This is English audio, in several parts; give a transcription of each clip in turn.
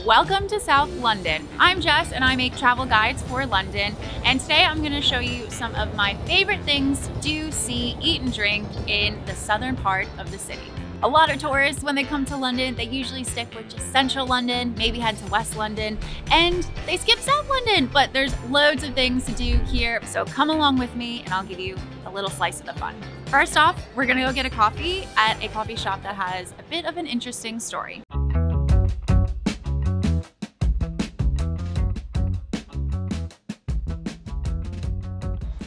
Welcome to South London. I'm Jess and I make travel guides for London, and today I'm going to show you some of my favorite things to do, see, eat and drink in the southern part of the city. A lot of tourists, when they come to London, they usually stick with just central London, maybe head to West London, and they skip South London, but there's loads of things to do here. So come along with me and I'll give you a little slice of the fun. First off, we're gonna go get a coffee at a coffee shop that has a bit of an interesting story.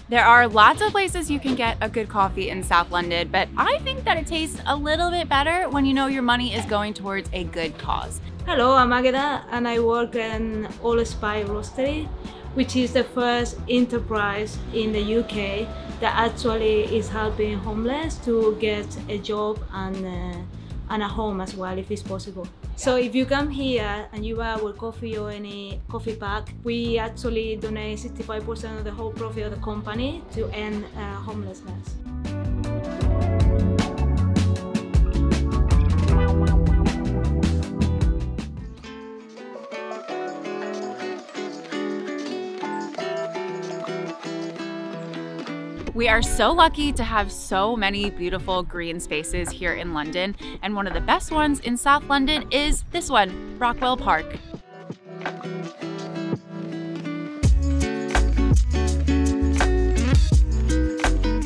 There are lots of places you can get a good coffee in South London, but I think that it tastes a little bit better when you know your money is going towards a good cause. Hello, I'm Agatha and I work in All Spy Roastery, which is the first enterprise in the UK that actually is helping homeless to get a job and a home as well, if it's possible. So if you come here and you buy our coffee or any coffee pack, we actually donate 65% of the whole profit of the company to end homelessness. We are so lucky to have so many beautiful green spaces here in London, and one of the best ones in South London is this one, Brockwell Park.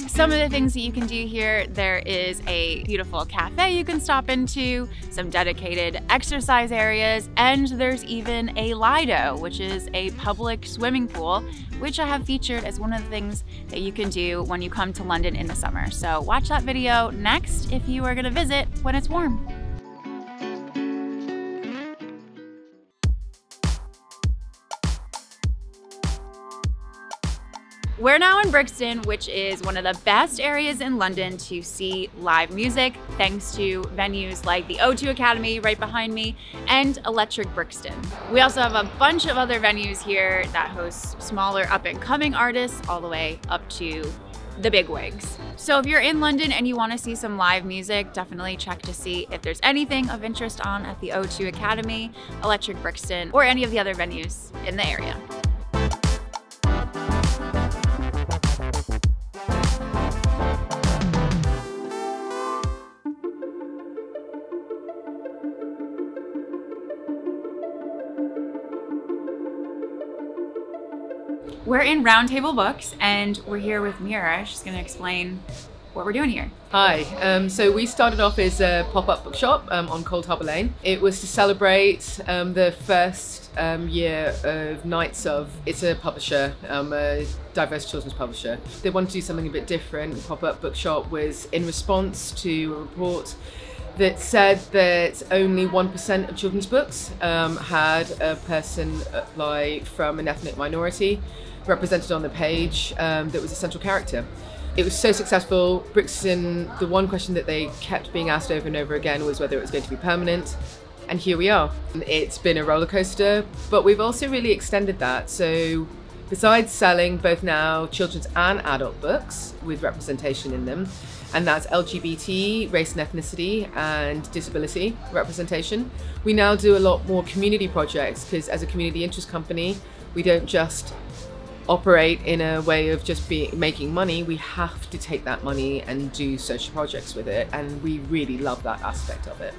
Some of the things that you can do here, there is a beautiful cafe you can stop into, some dedicated exercise areas, and there's even a Lido, which is a public swimming pool, which I have featured as one of the things that you can do when you come to London in the summer. So watch that video next if you are gonna visit when it's warm. We're now in Brixton, which is one of the best areas in London to see live music, thanks to venues like the O2 Academy right behind me and Electric Brixton. We also have a bunch of other venues here that host smaller up-and-coming artists all the way up to the bigwigs. So if you're in London and you want to see some live music, definitely check to see if there's anything of interest on at the O2 Academy, Electric Brixton, or any of the other venues in the area. We're in Round Table Books and we're here with Mira. She's gonna explain what we're doing here. Hi, so we started off as a pop-up bookshop on Cold Harbour Lane. It was to celebrate the first year of Nights of. It's a publisher, a diverse children's publisher. They wanted to do something a bit different. The pop-up bookshop was in response to a report that said that only 1% of children's books had a person from an ethnic minority represented on the page that was a central character. It was so successful. Brixton, the one question that they kept being asked over and over again was whether it was going to be permanent. And here we are. It's been a roller coaster, but we've also really extended that. So besides selling both now children's and adult books with representation in them, and that's LGBT, race and ethnicity, and disability representation, we now do a lot more community projects, because as a community interest company, we don't just operate in a way of just making money. We have to take that money and do social projects with it, and we really love that aspect of it.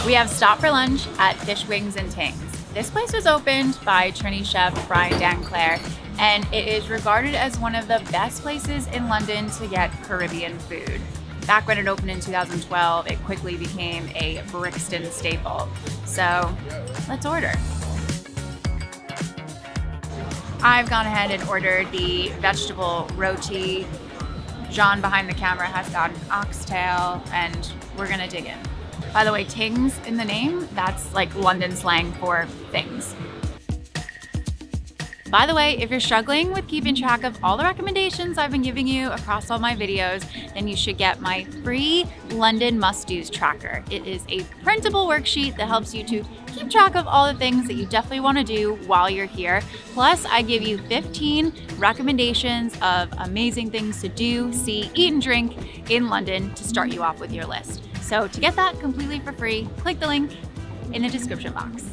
We have stopped for lunch at Fish Wings and Tings. This place was opened by Trini chef Brian Danclair, and it is regarded as one of the best places in London to get Caribbean food. Back when it opened in 2012, it quickly became a Brixton staple. So let's order. I've gone ahead and ordered the vegetable roti. John behind the camera has got an oxtail, and we're gonna dig in. By the way, Tings in the name, that's like London slang for things. By the way, if you're struggling with keeping track of all the recommendations I've been giving you across all my videos, then you should get my free London must-dos tracker. It is a printable worksheet that helps you to keep track of all the things that you definitely want to do while you're here. Plus, I give you 15 recommendations of amazing things to do, see, eat, and drink in London to start you off with your list. So to get that completely for free, click the link in the description box.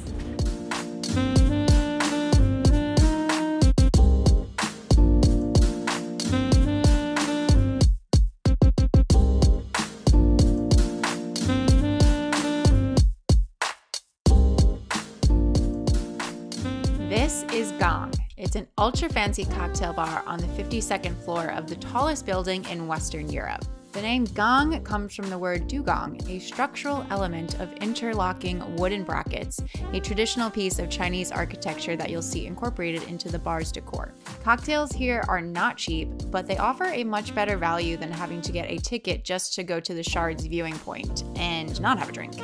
This is Gong. It's an ultra fancy cocktail bar on the 52nd floor of the tallest building in Western Europe. The name Gong comes from the word dugong, a structural element of interlocking wooden brackets, a traditional piece of Chinese architecture that you'll see incorporated into the bar's decor. Cocktails here are not cheap, but they offer a much better value than having to get a ticket just to go to the Shard's viewing point and not have a drink.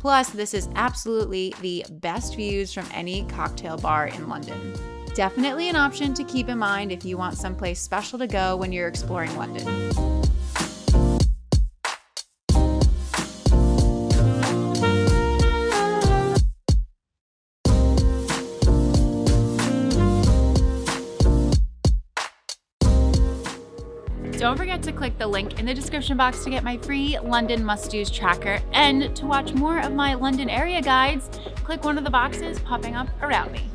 Plus, this is absolutely the best views from any cocktail bar in London. Definitely an option to keep in mind if you want someplace special to go when you're exploring London. Don't forget to click the link in the description box to get my free London must-dos tracker, and to watch more of my London area guides, click one of the boxes popping up around me.